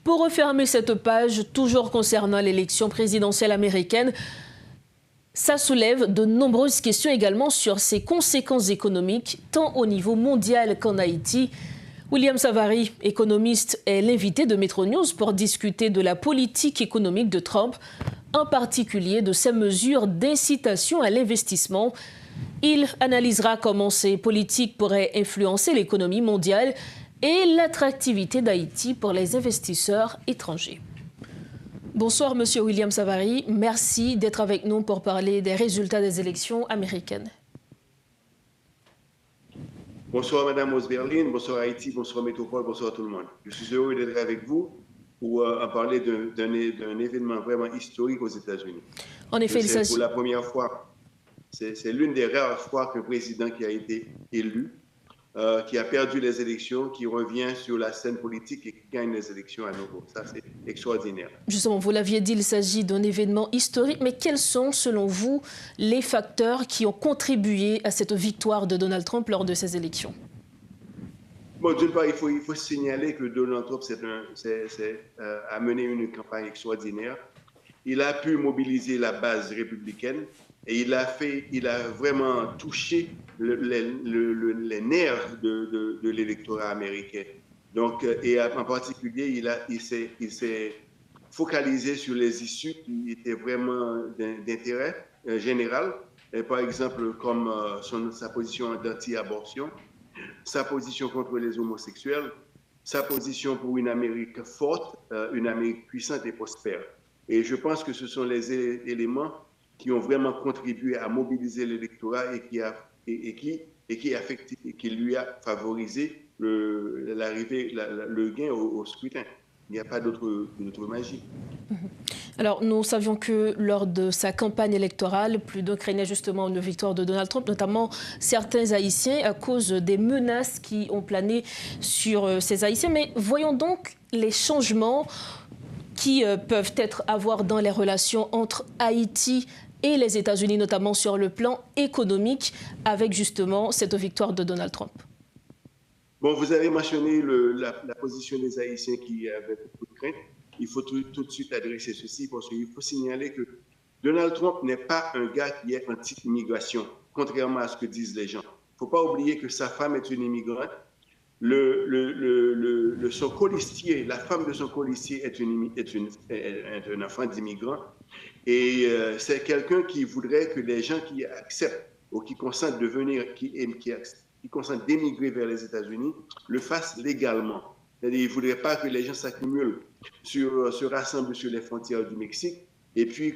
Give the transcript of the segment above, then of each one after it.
Pour refermer cette page, toujours concernant l'élection présidentielle américaine, ça soulève de nombreuses questions également sur ses conséquences économiques, tant au niveau mondial qu'en Haïti. William Savary, économiste, est l'invité de Metro News pour discuter de la politique économique de Trump, en particulier de ses mesures d'incitation à l'investissement. Il analysera comment ces politiques pourraient influencer l'économie mondiale et l'attractivité d'Haïti pour les investisseurs étrangers. Bonsoir, Monsieur William Savary. Merci d'être avec nous pour parler des résultats des élections américaines. Bonsoir, Madame Osberlin. Bonsoir, Haïti. Bonsoir, Métropole. Bonsoir, tout le monde. Je suis heureux d'être avec vous pour en parler d'un événement vraiment historique aux États-Unis. En effet, il s'agit... Pour la première fois, c'est l'une des rares fois qu'un président qui a été élu, qui a perdu les élections, qui revient sur la scène politique et qui gagne les élections à nouveau. Ça, c'est extraordinaire. Justement, vous l'aviez dit, il s'agit d'un événement historique. Mais quels sont, selon vous, les facteurs qui ont contribué à cette victoire de Donald Trump lors de ces élections? Bon, d'une part, il faut signaler que Donald Trump a mené une campagne extraordinaire. Il a pu mobiliser la base républicaine et il a vraiment touché les nerfs de l'électorat américain. Donc, et en particulier, il s'est focalisé sur les issues qui étaient vraiment d'intérêt général. Et par exemple, comme sa position d'anti-abortion, sa position contre les homosexuels, sa position pour une Amérique forte, une Amérique puissante et prospère. Et je pense que ce sont les éléments qui ont vraiment contribué à mobiliser l'électorat et qui lui a favorisé le gain au scrutin. Il n'y a pas d'autre magie. Alors, nous savions que lors de sa campagne électorale, plus d'un craignait justement une victoire de Donald Trump, notamment certains Haïtiens, à cause des menaces qui ont plané sur ces Haïtiens. Mais voyons donc les changements qui peuvent avoir dans les relations entre Haïti et les États-Unis, notamment sur le plan économique, avec justement cette victoire de Donald Trump. Bon, vous avez mentionné la position des Haïtiens qui avaient beaucoup de crainte. Il faut tout de suite adresser ceci parce qu'il faut signaler que Donald Trump n'est pas un gars qui est anti-immigration, contrairement à ce que disent les gens. Il ne faut pas oublier que sa femme est une immigrante. Son colistier, la femme de son colistier est un enfant d'immigrant. Et c'est quelqu'un qui voudrait que les gens qui acceptent ou qui consentent de venir, qui consentent d'émigrer vers les États-Unis, le fassent légalement. C'est-à-dire, il ne voudrait pas que les gens s'accumulent, se rassemblent sur les frontières du Mexique et puis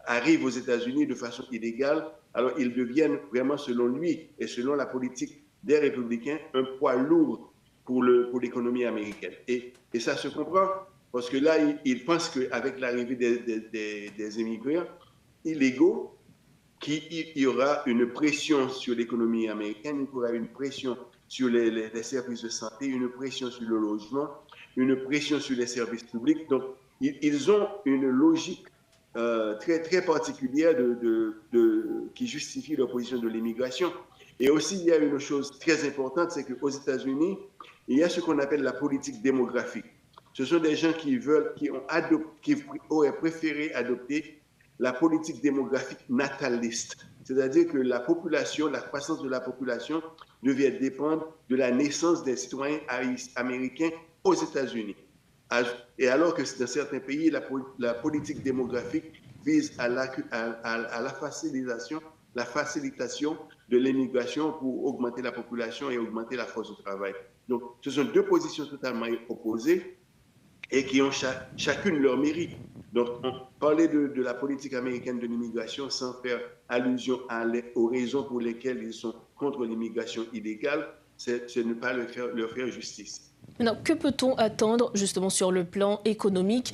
arrivent aux États-Unis de façon illégale. Alors, ils deviennent vraiment, selon lui et selon la politique des républicains, un poids lourd pour l'économie américaine. Et ça se comprend parce que là, ils pensent qu'avec l'arrivée des immigrants illégaux, qu'il y aura une pression sur l'économie américaine, il y aura une pression sur les services de santé, une pression sur le logement, une pression sur les services publics. Donc, ils ont une logique très, très particulière qui justifie l'opposition de l'immigration. Et aussi, il y a une chose très importante, c'est qu'aux États-Unis, il y a ce qu'on appelle la politique démographique. Ce sont des gens qui auraient préféré adopter la politique démographique nataliste. C'est-à-dire que la croissance de la population devait dépendre de la naissance des citoyens américains aux États-Unis. Et alors que dans certains pays, la politique démographique vise à la facilitation de l'immigration pour augmenter la population et augmenter la force de travail. Donc, ce sont deux positions totalement opposées et qui ont chacune leur mérite. Donc, parler de la politique américaine de l'immigration sans faire allusion aux raisons pour lesquelles ils sont contre l'immigration illégale, c'est ne pas leur faire justice. Maintenant, que peut-on attendre justement sur le plan économique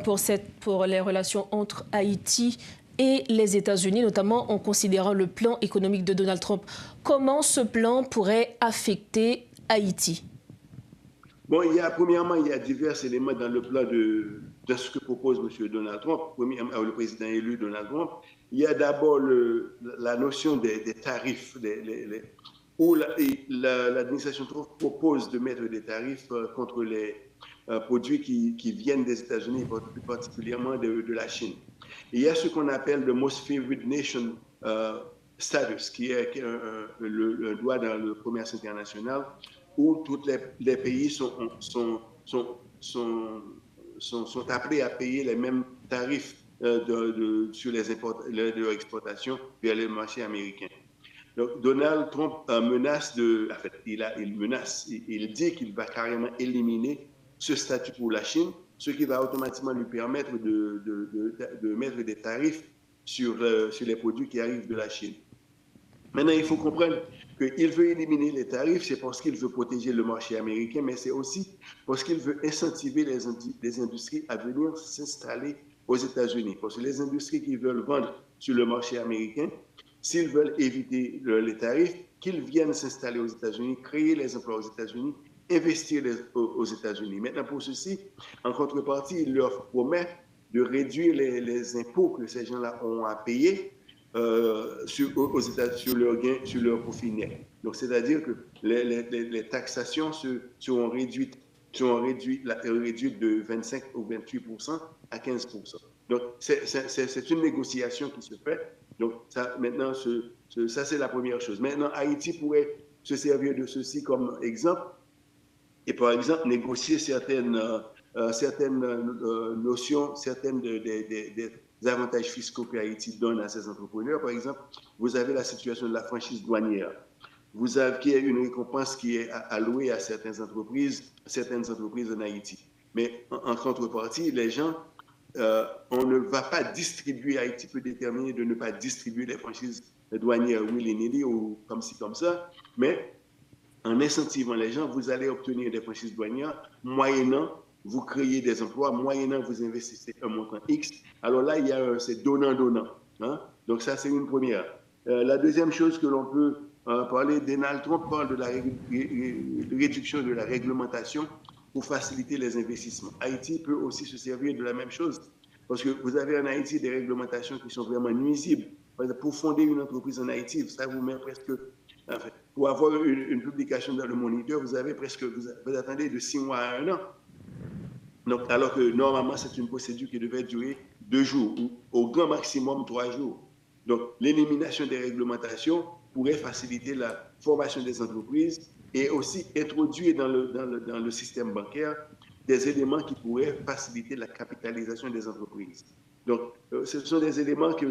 pour les relations entre Haïti et les États-Unis, notamment en considérant le plan économique de Donald Trump? Comment ce plan pourrait affecter Haïti? Bon, premièrement, il y a divers éléments dans le plan de ce que propose M. Donald Trump, le président élu Donald Trump. Il y a d'abord la notion des tarifs, où l'administration Trump propose de mettre des tarifs contre produits qui viennent des États-Unis, plus particulièrement de la Chine. Et il y a ce qu'on appelle le Most Favored Nation status, qui est le droit dans le commerce international, où tous les pays sont appelés à payer les mêmes tarifs sur leur exportation vers les marchés américains. Donc, Donald Trump menace il dit qu'il va carrément éliminer ce statut pour la Chine, ce qui va automatiquement lui permettre de mettre des tarifs sur les produits qui arrivent de la Chine. Maintenant, il faut comprendre qu'il veut éliminer les tarifs, c'est parce qu'il veut protéger le marché américain, mais c'est aussi parce qu'il veut incentiver les industries à venir s'installer aux États-Unis. Parce que les industries qui veulent vendre sur le marché américain, s'ils veulent éviter les tarifs, qu'ils viennent s'installer aux États-Unis, créer les emplois aux États-Unis, investir aux États-Unis. Maintenant, pour ceci, en contrepartie, il leur promet de réduire les impôts que ces gens-là ont à payer sur leurs gains, sur leur profit net. Donc, c'est-à-dire que les taxations seront réduites de 25 ou 28% à 15%. Donc, c'est une négociation qui se fait. Donc, ça, maintenant, ça, c'est la première chose. Maintenant, Haïti pourrait se servir de ceci comme exemple et, par exemple, négocier certaines notions, certaines des avantages fiscaux que Haïti donne à ses entrepreneurs. Par exemple, vous avez la situation de la franchise douanière. Vous avez qui est une récompense qui est allouée à certaines entreprises en Haïti. Mais en contrepartie, les gens, on ne va pas distribuer, Haïti peut déterminer de ne pas distribuer les franchises douanières willy-nilly ou comme ci, comme ça, mais en incentivant les gens, vous allez obtenir des franchises douanières, moyennant vous créez des emplois, moyennant vous investissez un montant X. Alors là, c'est donnant-donnant. Hein? Donc ça, c'est une première. La deuxième chose que l'on peut parler, Donald Trump parle de la réduction de la réglementation pour faciliter les investissements. Haïti peut aussi se servir de la même chose, parce que vous avez en Haïti des réglementations qui sont vraiment nuisibles. Par exemple, pour fonder une entreprise en Haïti, ça vous met presque... Enfin, pour avoir une publication dans le Moniteur, vous attendez de 6 mois à 1 an. Donc, alors que normalement, c'est une procédure qui devait durer 2 jours ou au grand maximum 3 jours. Donc, l'élimination des réglementations pourrait faciliter la formation des entreprises et aussi introduire dans le système bancaire des éléments qui pourraient faciliter la capitalisation des entreprises. Donc, ce sont des éléments qui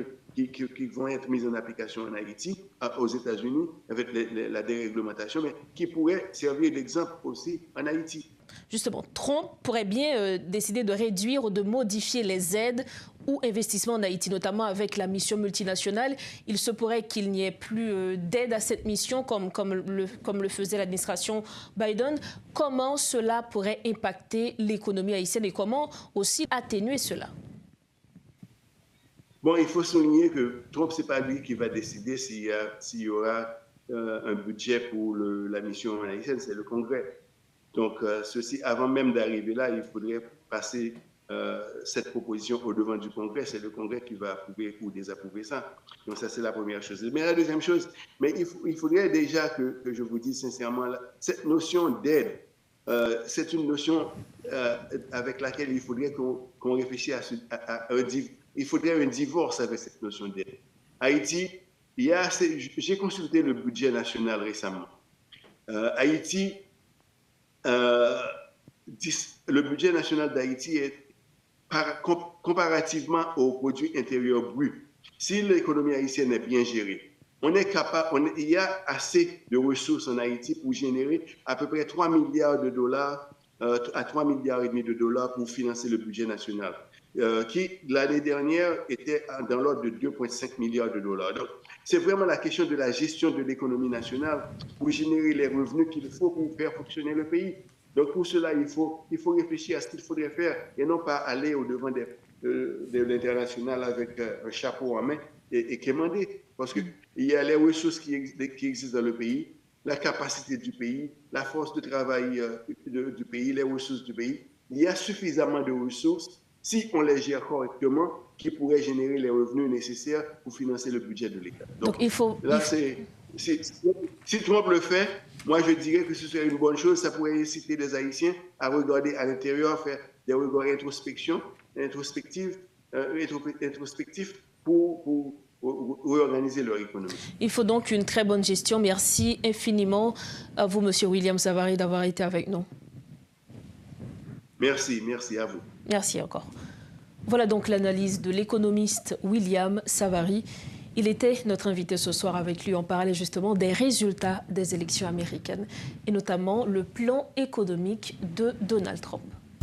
vont être mis en application en Haïti, aux États-Unis, avec la déréglementation, mais qui pourraient servir d'exemple aussi en Haïti. Justement, Trump pourrait bien décider de réduire ou de modifier les aides ou investissements en Haïti, notamment avec la mission multinationale. Il se pourrait qu'il n'y ait plus d'aide à cette mission comme le faisait l'administration Biden. Comment cela pourrait impacter l'économie haïtienne et comment aussi atténuer cela? Bon, il faut souligner que Trump, ce n'est pas lui qui va décider s'il y aura un budget pour la mission haïtienne, c'est le Congrès. Donc, ceci, avant même d'arriver là, il faudrait passer cette proposition au devant du Congrès. C'est le Congrès qui va approuver ou désapprouver ça. Donc, ça, c'est la première chose. Mais la deuxième chose, il faudrait déjà que je vous dise sincèrement, cette notion d'aide, c'est une notion avec laquelle il faudrait qu'on réfléchisse il faudrait un divorce avec cette notion d'aide. Haïti, j'ai consulté le budget national récemment. Haïti, le budget national d'Haïti est comparativement au produit intérieur brut. Si l'économie haïtienne est bien gérée, il y a assez de ressources en Haïti pour générer à peu près 3 milliards de dollars à 3 milliards et demi de dollars pour financer le budget national, qui l'année dernière était dans l'ordre de 2,5 milliards de dollars. Donc, c'est vraiment la question de la gestion de l'économie nationale pour générer les revenus qu'il faut pour faire fonctionner le pays. Donc, pour cela, il faut réfléchir à ce qu'il faudrait faire et non pas aller au-devant de l'international avec un chapeau en main et quémander. Parce qu'il y a les ressources qui existent dans le pays, la capacité du pays, la force de travail du pays, les ressources du pays. Il y a suffisamment de ressources, si on les gère correctement, qui pourraient générer les revenus nécessaires pour financer le budget de l'État. Donc il faut... Là, si Trump le fait, moi je dirais que ce serait une bonne chose. Ça pourrait inciter les Haïtiens à regarder à l'intérieur, faire des regards introspectifs pour réorganiser leur économie. Il faut donc une très bonne gestion. Merci infiniment à vous, Monsieur William Savary, d'avoir été avec nous. Merci à vous. Merci encore. Voilà donc l'analyse de l'économiste William Savary. Il était notre invité ce soir. Avec lui, on parlait justement des résultats des élections américaines et notamment le plan économique de Donald Trump.